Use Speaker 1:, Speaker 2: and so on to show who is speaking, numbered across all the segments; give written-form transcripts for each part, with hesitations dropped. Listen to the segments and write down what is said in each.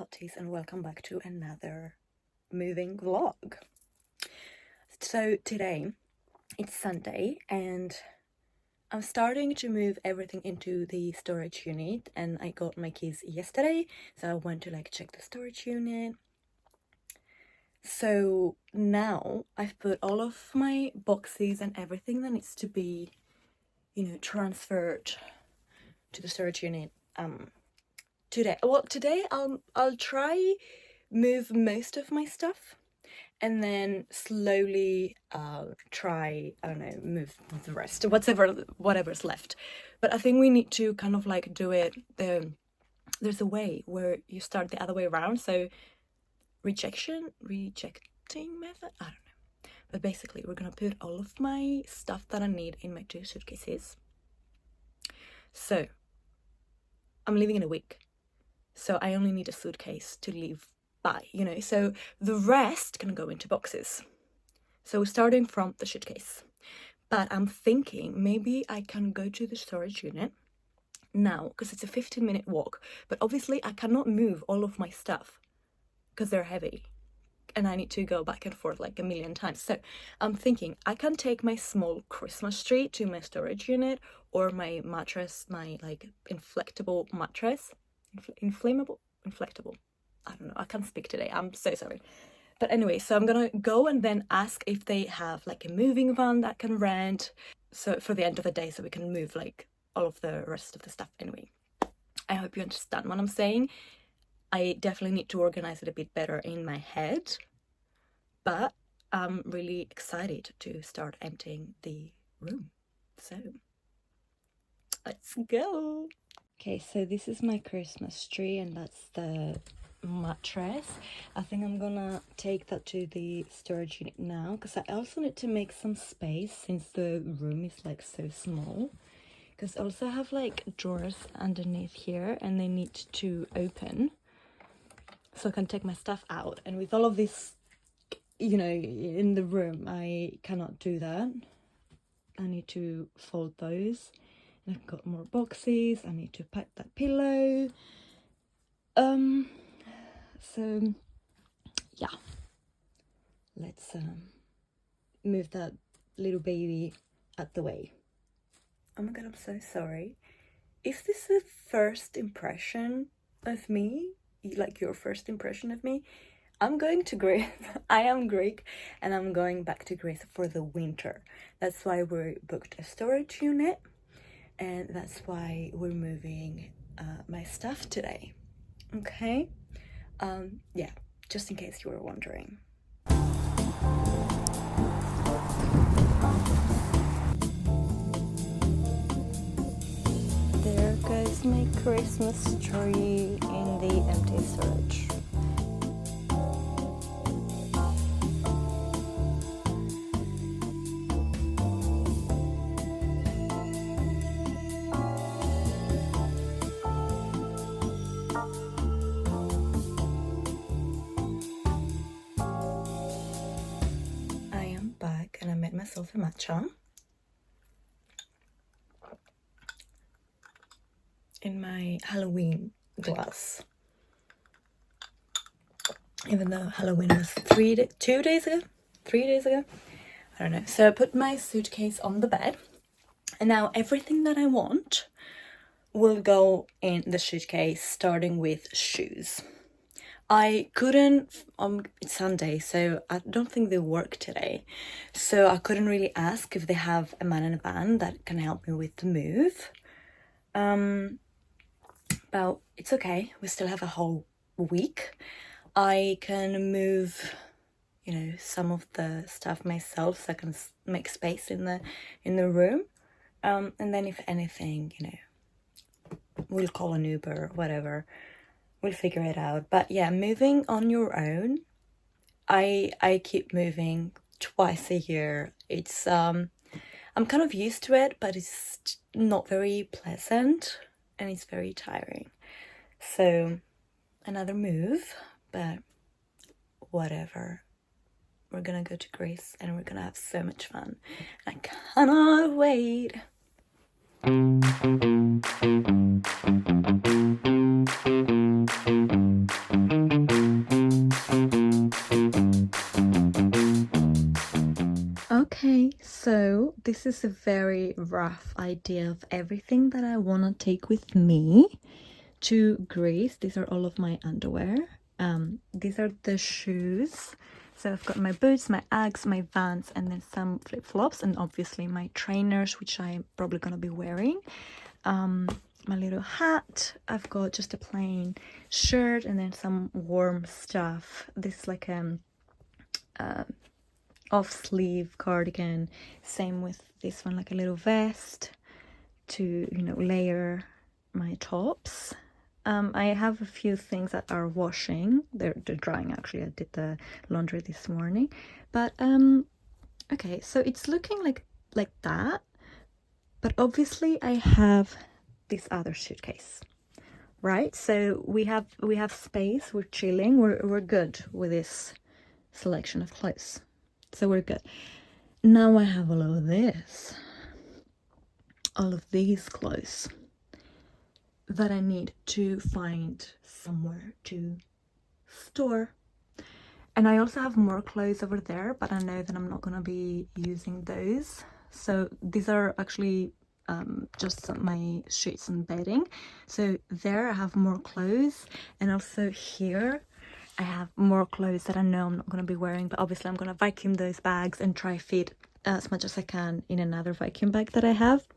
Speaker 1: hotties, and welcome back to another moving vlog. So today it's Sunday and I'm starting to move everything into the storage unit, and I got my keys yesterday, so I went to check the storage unit. So now I've put all of my boxes and everything that needs to be, transferred to the storage unit today. Well, today I'll try move most of my stuff, and then slowly try, I don't know, move the rest, whatever's left. But I think we need to kind of do it. There's a way where you start the other way around. So rejecting method. I don't know. But basically, we're gonna put all of my stuff that I need in my 2 suitcases. So I'm leaving in a week, so I only need a suitcase to leave by, so the rest can go into boxes. So starting from the suitcase. But I'm thinking maybe I can go to the storage unit now, because it's a 15-minute walk, but obviously I cannot move all of my stuff because they're heavy and I need to go back and forth a million times. So I'm thinking I can take my small Christmas tree to my storage unit, or my mattress, my inflectable mattress, inflectable. I don't know, I can't speak today, I'm so sorry. But anyway, so I'm gonna go and then ask if they have a moving van that can rent, so for the end of the day, so we can move all of the rest of the stuff. Anyway, I hope you understand what I'm saying. I definitely need to organize it a bit better in my head, but I'm really excited to start emptying the room. So let's go. Okay, so this is my Christmas tree, and that's the mattress. I think I'm gonna take that to the storage unit now, because I also need to make some space since the room is so small, because I also have drawers underneath here and they need to open so I can take my stuff out. And with all of this, in the room, I cannot do that. I need to fold those. And I've got more boxes. I need to pack that pillow. So yeah, let's move that little baby out the way. Oh my god, I'm so sorry. If this is the first impression of me, your first impression of me, I'm going to Greece. I am Greek, and I'm going back to Greece for the winter. That's why we booked a storage unit, and that's why we're moving my stuff today. Okay? Yeah, just in case you were wondering. There goes my Christmas tree in the empty storage. I am back and I made myself a matcha in my Halloween glass, even though Halloween was 3 days ago, I don't know. So I put my suitcase on the bed, and now everything that I want will go in the suitcase, starting with shoes. I couldn't, it's Sunday, so I don't think they work today, so I couldn't really ask if they have a man in a van that can help me with the move. But it's okay, we still have a whole week. I can move, some of the stuff myself, so I can make space in the room. And then if anything, we'll call an Uber, whatever. We'll figure it out. But yeah, moving on your own, I keep moving twice a year. It's I'm kind of used to it, but it's not very pleasant and it's very tiring. So another move, but whatever. We're gonna go to Greece and we're gonna have so much fun. I cannot wait. Okay, so this is a very rough idea of everything that I want to take with me to Greece. These are all of my underwear. These are the shoes. So I've got my boots, my Uggs, my Vans, and then some flip-flops, and obviously my trainers, which I'm probably gonna be wearing. My little hat. I've got just a plain shirt and then some warm stuff. This is like off sleeve cardigan, same with this one, like a little vest to, you know, layer my tops. I have a few things that are washing. They're drying actually. I did the laundry this morning. But okay, so it's looking like that. But obviously I have this other suitcase. Right? So we have space, we're chilling, we're good with this selection of clothes. So we're good. Now I have all of this. All of these clothes that I need to find somewhere to store. And I also have more clothes over there, but I know that I'm not gonna be using those. So these are actually just my sheets and bedding. So there I have more clothes, and also here I have more clothes that I know I'm not going to be wearing, but obviously I'm going to vacuum those bags and try fit as much as I can in another vacuum bag that I have.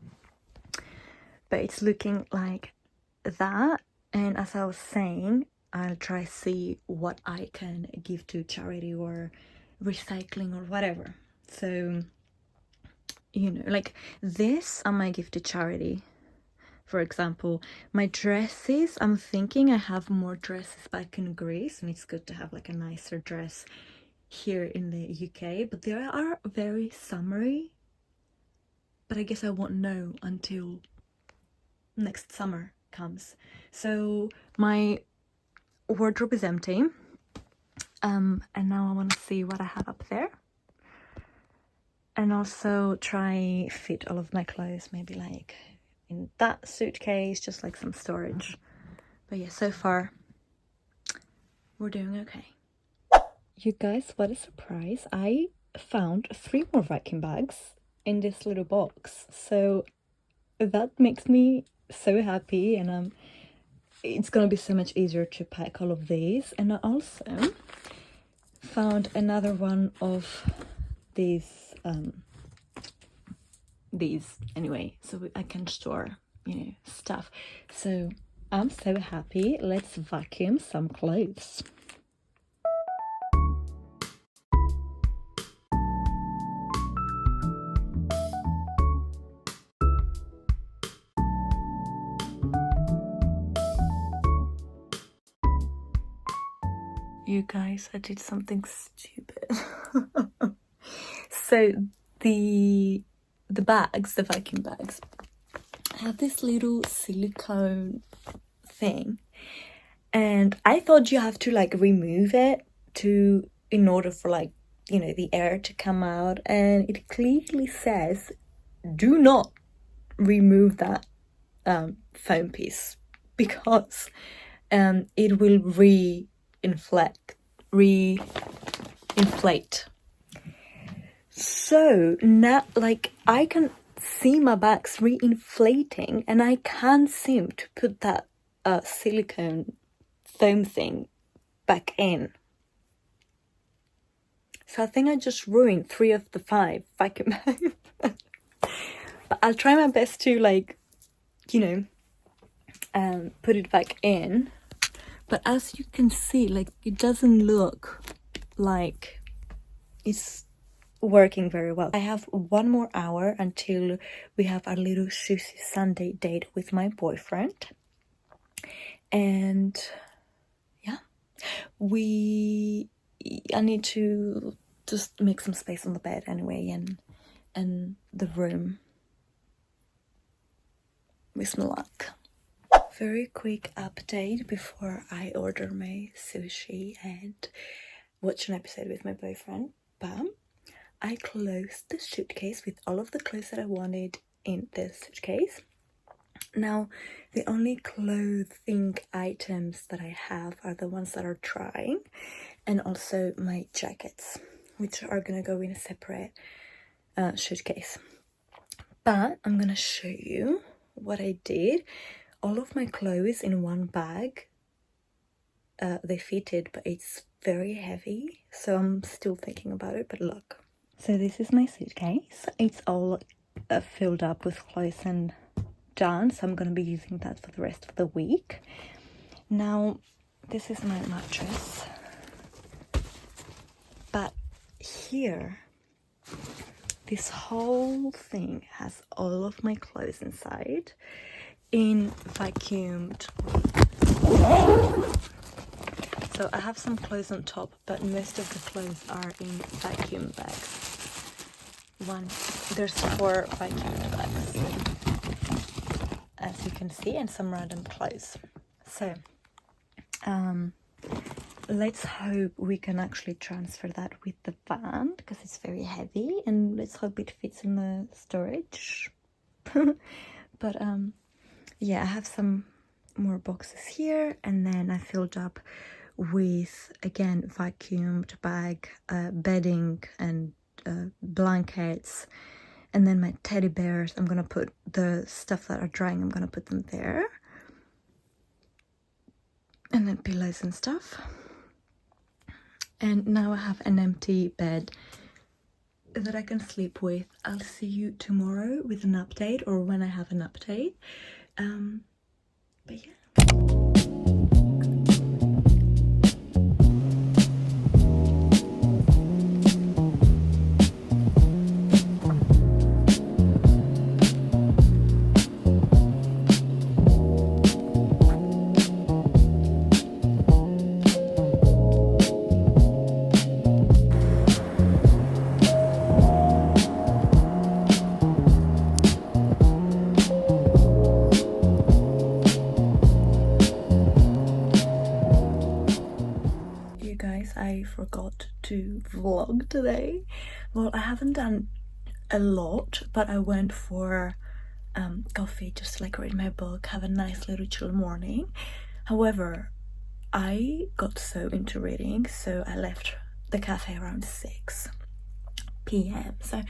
Speaker 1: But it's looking like that, and as I was saying, I'll try see what I can give to charity or recycling or whatever. So, you know, like this I might give to charity. For example, my dresses, I'm thinking I have more dresses back in Greece, and it's good to have like a nicer dress here in the UK, but they are very summery. But I guess I won't know until next summer comes. So my wardrobe is empty. And now I want to see what I have up there. And also try fit all of my clothes, maybe like in that suitcase, just like some storage. But yeah, so far we're doing okay. You guys, what a surprise. I found 3 more vacuum bags in this little box, so that makes me so happy, and it's gonna be so much easier to pack all of these. And I also found another one of these anyway, so I can store, you know, stuff. So I'm so happy. Let's vacuum some clothes. You guys, I did something stupid. So the bags, the vacuum bags, have this little silicone thing, and I thought you have to like remove it in order for, like, you know, the air to come out, and it clearly says do not remove that foam piece, because it will re-inflate. So now, like, I can see my bags re-inflating, and I can't seem to put that silicone foam thing back in. So I think I just ruined 3 of the 5 vacuum bags. But I'll try my best to, like, you know, put it back in. But as you can see, like, it doesn't look like it's working very well. I have 1 more hour until we have our little Sushi Sunday date with my boyfriend. And yeah, I need to just make some space on the bed anyway, and the room. Wish me luck. Very quick update before I order my sushi and watch an episode with my boyfriend. Bam! I closed the suitcase with all of the clothes that I wanted in the suitcase. Now, the only clothing items that I have are the ones that are drying, and also my jackets, which are gonna go in a separate suitcase. But I'm gonna show you what I did. All of my clothes in one bag. They fitted, but it's very heavy, so I'm still thinking about it. But look, so this is my suitcase. It's all filled up with clothes and done, so I'm gonna be using that for the rest of the week. Now, this is my mattress, but here, this whole thing has all of my clothes inside in vacuumed. So I have some clothes on top, but most of the clothes are in vacuum bags. There's 4 vacuum bags, as you can see, and some random clothes. So let's hope we can actually transfer that with the van, because it's very heavy, and let's hope it fits in the storage. But yeah, I have some more boxes here, and then I filled up with, again, vacuumed bag, bedding and blankets, and then my teddy bears. I'm gonna put the stuff that are drying, I'm gonna put them there, and then pillows and stuff. And now I have an empty bed that I can sleep with. I'll see you tomorrow with an update, or when I have an update. But yeah. I forgot to vlog today. Well, I haven't done a lot, but I went for coffee, just like read my book, have a nice little chill morning. However, I got so into reading, so I left the cafe around 6 p.m. So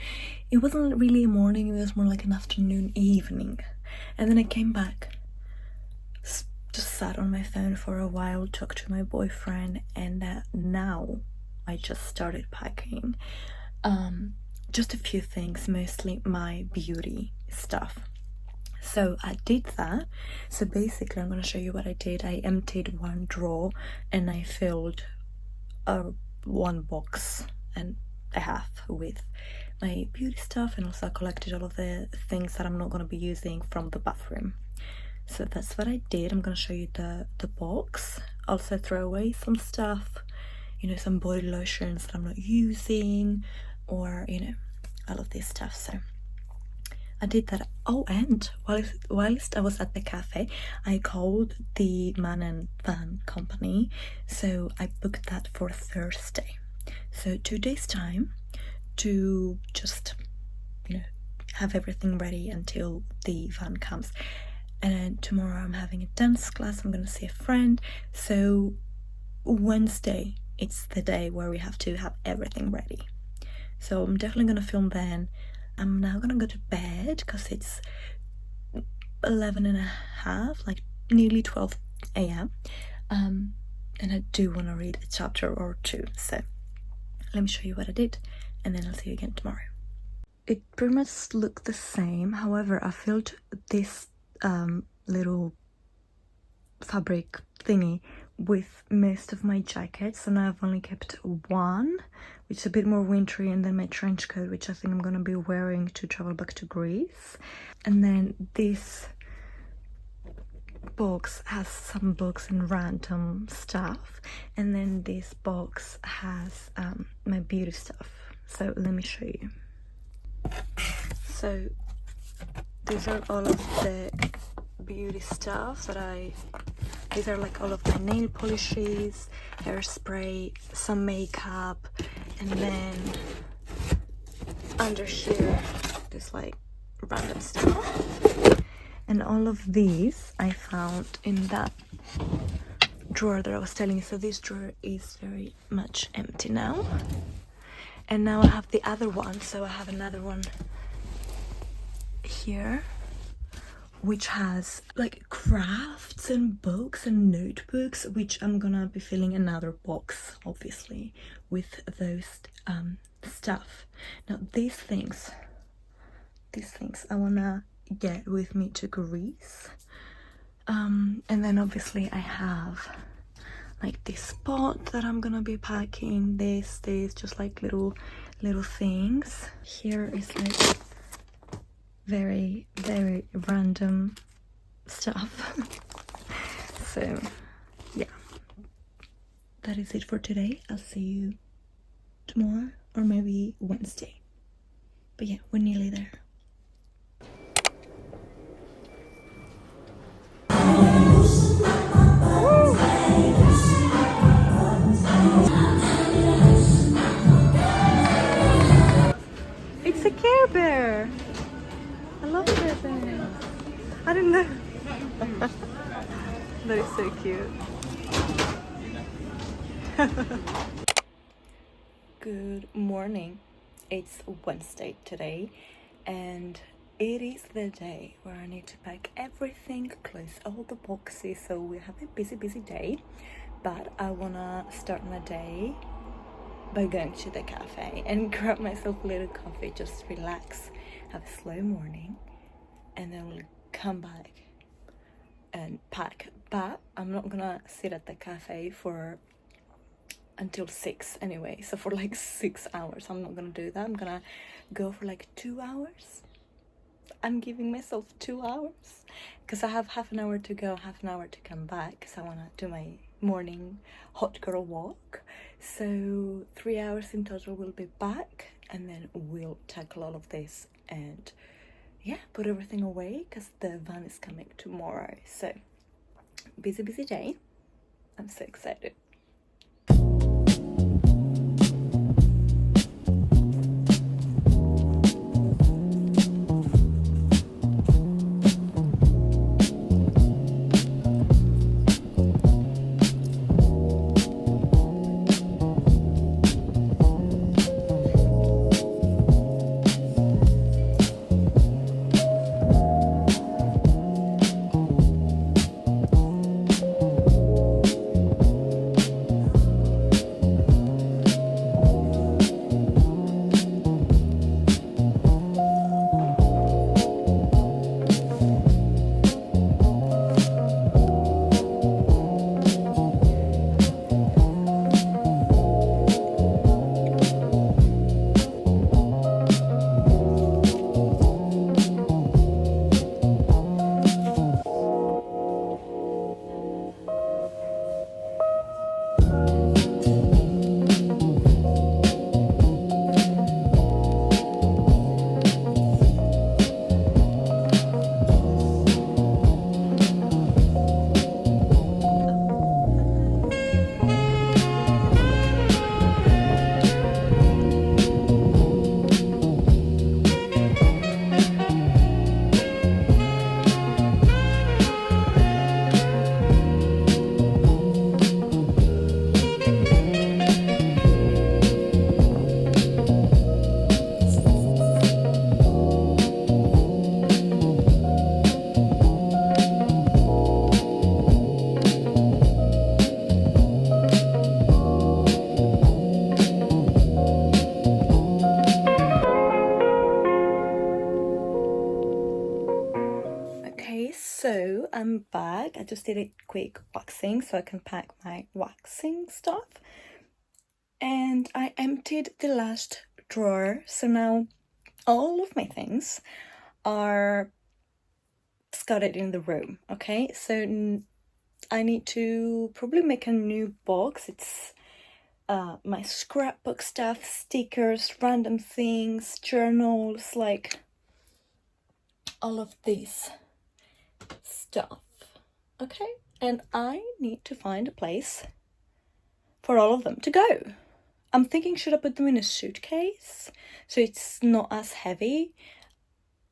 Speaker 1: it wasn't really a morning, it was more like an afternoon, evening. And then I came back, just sat on my phone for a while, talked to my boyfriend, and now I just started packing. Just a few things, mostly my beauty stuff. So I did that. So basically, I'm going to show you what I did. I emptied one drawer and I filled one box and a half with my beauty stuff, and also I collected all of the things that I'm not going to be using from the bathroom. So that's what I did. I'm going to show you the box. Also throw away some stuff, you know, some body lotions that I'm not using, or, you know, all of this stuff. So I did that. Oh, and whilst I was at the cafe, I called the man and van company. So I booked that for Thursday. So 2 days time to just, you know, have everything ready until the van comes. And then tomorrow I'm having a dance class, I'm gonna see a friend. So Wednesday, it's the day where we have to have everything ready. So I'm definitely gonna film then. I'm now gonna go to bed because it's 11:30, like nearly 12 a.m. And I do want to read a chapter or 2. So let me show you what I did, and then I'll see you again tomorrow. It pretty much looked the same. However, I filled this little fabric thingy with most of my jackets, and I've only kept one, which is a bit more wintry, and then my trench coat, which I think I'm gonna be wearing to travel back to Greece. And then this box has some books and random stuff, and then this box has my beauty stuff. So let me show you. So these are all of the beauty stuff that these are like all of my nail polishes, hairspray, some makeup, and then under here there's like random stuff. And all of these I found in that drawer that I was telling you. So this drawer is very much empty now. And now I have the other one. So I have another one here, which has like crafts and books and notebooks, which I'm gonna be filling another box, obviously, with those stuff. Now these things I wanna get with me to Greece. And then obviously I have like this pot that I'm gonna be packing, this, just like little things. Here is like very random stuff. So yeah, that is it for today. I'll see you tomorrow or maybe Wednesday, but yeah, we're nearly there. It's a Care Bear. I love Care Bears. I don't know. That is so cute. Good morning. It's Wednesday today, and it is the day where I need to pack everything, close all the boxes. So we have a busy day, but I wanna start my day by going to the cafe and grab myself a little coffee, just relax, have a slow morning, and then we'll come back and pack. But I'm not gonna sit at the cafe for until 6 anyway, so for like 6 hours I'm not gonna do that. I'm gonna go for like 2 hours. I'm giving myself 2 hours because I have half an hour to go, half an hour to come back, because I want to do my morning hot girl walk. So 3 hours in total. We'll be back, and then we'll tackle all of this and yeah, put everything away because the van is coming tomorrow. So busy day. I'm so excited. So I'm back. I just did a quick waxing so I can pack my waxing stuff, and I emptied the last drawer, so now all of my things are scattered in the room. Okay, so I need to probably make a new box. It's my scrapbook stuff, stickers, random things, journals, like all of this stuff. Okay, and I need to find a place for all of them to go. I'm thinking, should I put them in a suitcase so it's not as heavy?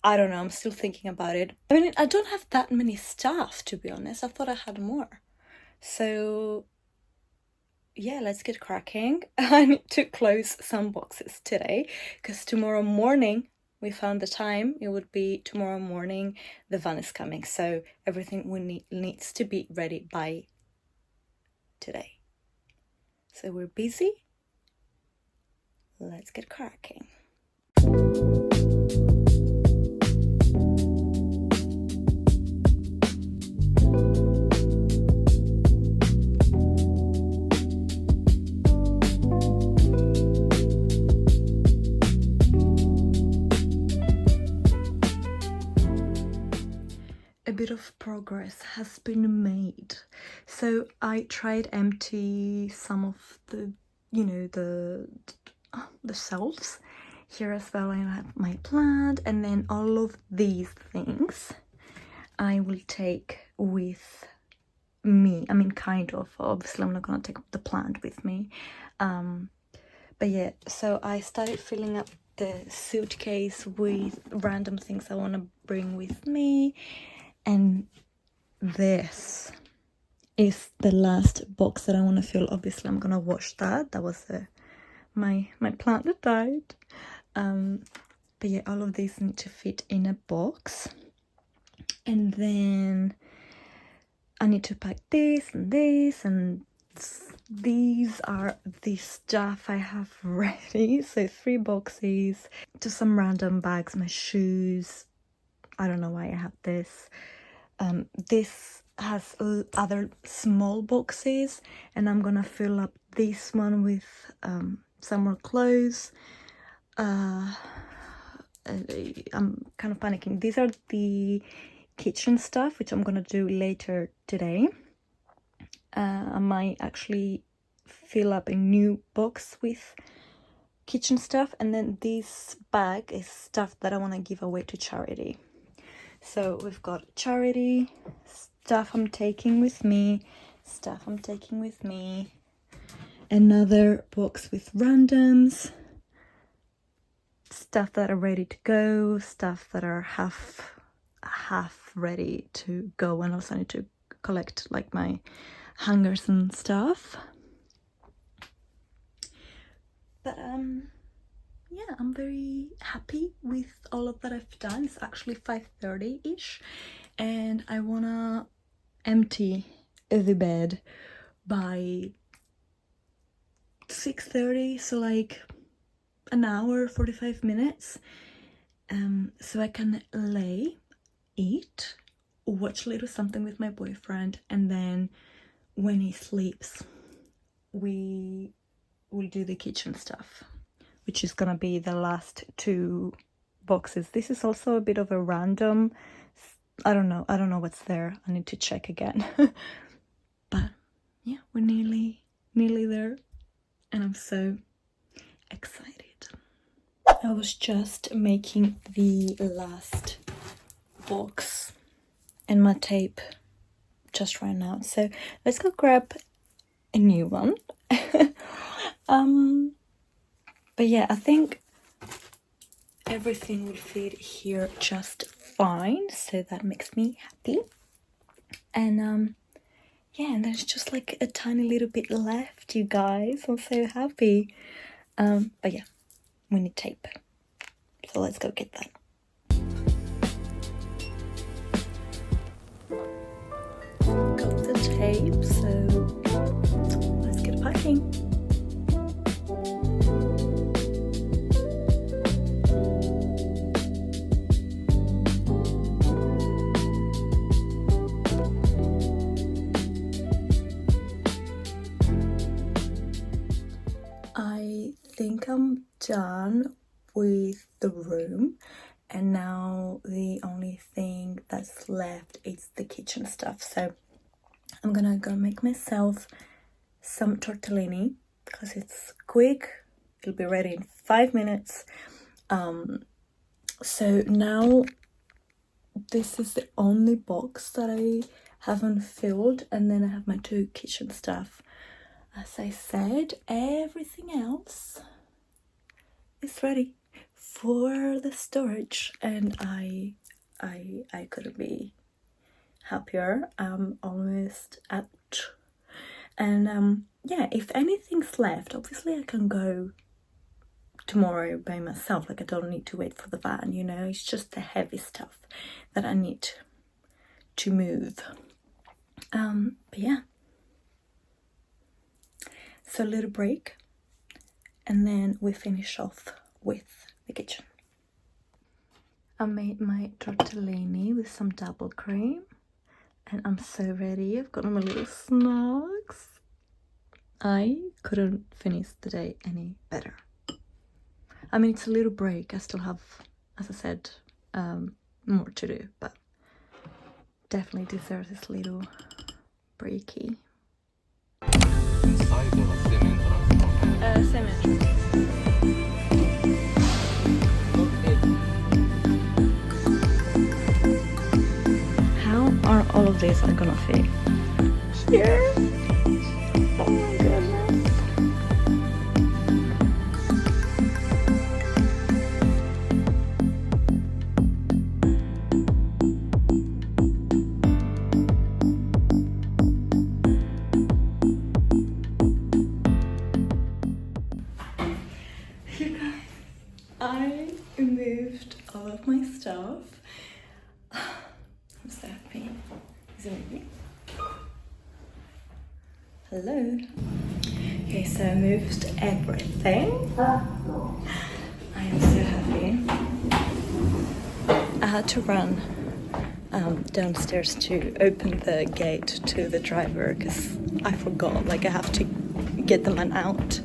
Speaker 1: I don't know, I'm still thinking about it. I mean, I don't have that many stuff, to be honest. I thought I had more. So yeah, let's get cracking. I need to close some boxes today because tomorrow morning, we found the time, it would be tomorrow morning the van is coming, so everything needs to be ready by today. So we're busy. Let's get cracking. A bit of progress has been made. So I tried empty some of the, you know, the shelves here as well. I have my plant, and then all of these things I will take with me. I mean, kind of. Obviously, I'm not gonna take the plant with me. But yeah, so I started filling up the suitcase with random things I want to bring with me. And this is the last box that I want to fill. Obviously, I'm gonna wash that. That was my plant that died. But yeah, all of these need to fit in a box. And then I need to pack this and this, and these are the stuff I have ready. So 3 boxes, just some random bags, my shoes. I don't know why I have this. This has other small boxes, and I'm gonna fill up this one with some more clothes. I'm kind of panicking. These are the kitchen stuff, which I'm gonna do later today. I might actually fill up a new box with kitchen stuff, and then this bag is stuff that I want to give away to charity. So we've got charity, stuff I'm taking with me, another box with randoms, stuff that are ready to go, stuff that are half ready to go, and also I need to collect like my hangers and stuff. But yeah, I'm very happy with all of that I've done. It's actually 5:30-ish, and I wanna empty the bed by 6:30, so like an hour, 45 minutes, so I can lay, eat, watch a little something with my boyfriend, and then when he sleeps, we will do the kitchen stuff, which is gonna be the last 2 boxes. This is also a bit of a random, I don't know what's there. I need to check again. But yeah, we're nearly there, and I'm so excited. I was just making the last box, and my tape just ran out, so let's go grab a new one. But yeah, I think everything will fit here just fine, so that makes me happy. And yeah, and there's just like a tiny little bit left, you guys. I'm so happy. But yeah, we need tape, so let's go get that. Got the tape, so let's get packing. I think I'm done with the room, and now the only thing that's left is the kitchen stuff. So I'm gonna go make myself some tortellini because it's quick. It'll be ready in 5 minutes. So now this is the only box that I haven't filled, and then I have my 2 kitchen stuff. As I said, everything else is ready for the storage, and I couldn't be happier. I'm almost out, and yeah, if anything's left, obviously I can go tomorrow by myself. Like, I don't need to wait for the van, you know. It's just the heavy stuff that I need to move. But yeah, so a little break, and then we finish off with the kitchen. I made my tortellini with some double cream, and I'm so ready. I've got my little snacks. I couldn't finish the day any better. I mean, it's a little break. I still have, as I said, more to do, but definitely deserves this little breaky. Same. How are all of these gonna fit here? Oh my goodness. You guys, I moved all of my stuff. I'm so happy. Is it me? Hello. Okay, so I moved everything. I am so happy. I had to run downstairs to open the gate to the driver because I forgot. Like, I have to get the man out.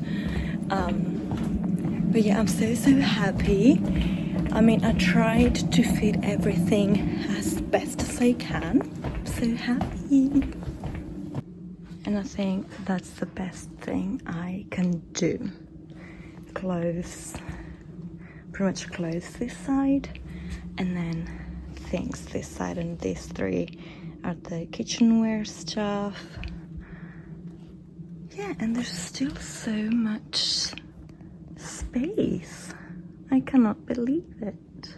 Speaker 1: But yeah, I'm so happy. I mean, I tried to fit everything as best as I can. I'm so happy. And I think that's the best thing I can do. Close, pretty much close this side, and then things this side, and these three are the kitchenware stuff. Yeah, and there's still so much space. I cannot believe it.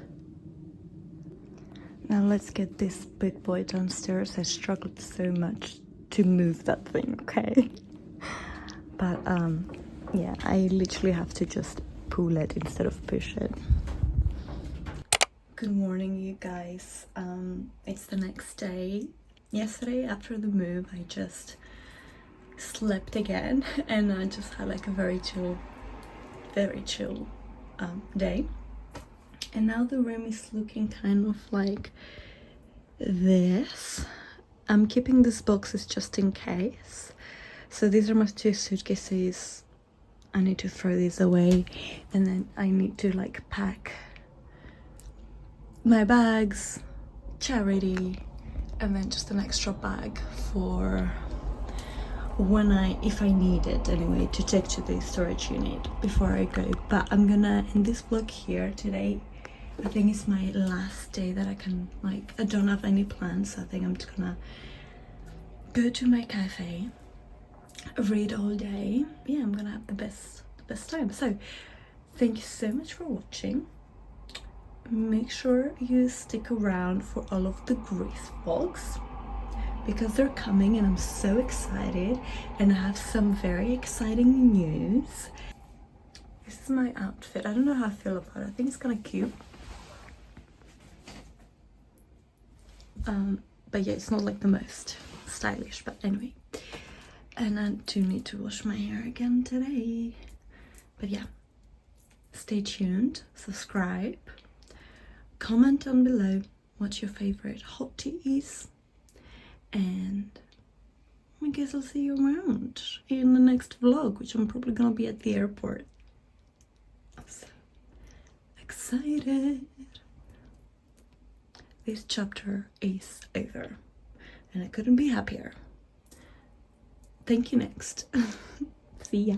Speaker 1: Now let's get this big boy downstairs. I struggled so much to move that thing, okay? But yeah, I literally have to just pull it instead of push it. Good morning, you guys. It's the next day. Yesterday after the move, I just slept again, and I just had like a very chill day. And now the room is looking kind of like this. I'm keeping these boxes just in case. So these are my 2 suitcases. I need to throw these away, and then I need to like pack my bags, charity, and then just an extra bag for when if I need it anyway, to take to the storage unit before I go. But I'm gonna end this vlog here today. I think it's my last day that I can, like, I don't have any plans. So I think I'm just gonna go to my cafe, read all day. Yeah, I'm gonna have the best time. So thank you so much for watching. Make sure you stick around for all of the Greece vlogs, because they're coming and I'm so excited, and I have some very exciting news. This is my outfit. I don't know how I feel about it. I think it's kind of cute. But yeah, it's not like the most stylish, but anyway. And I do need to wash my hair again today. But yeah, stay tuned, subscribe, comment down below what's your favorite hot tea is, and I guess I'll see you around in the next vlog, which I'm probably gonna be at the airport. I'm so excited. This chapter is over, and I couldn't be happier. Thank you, next. See ya.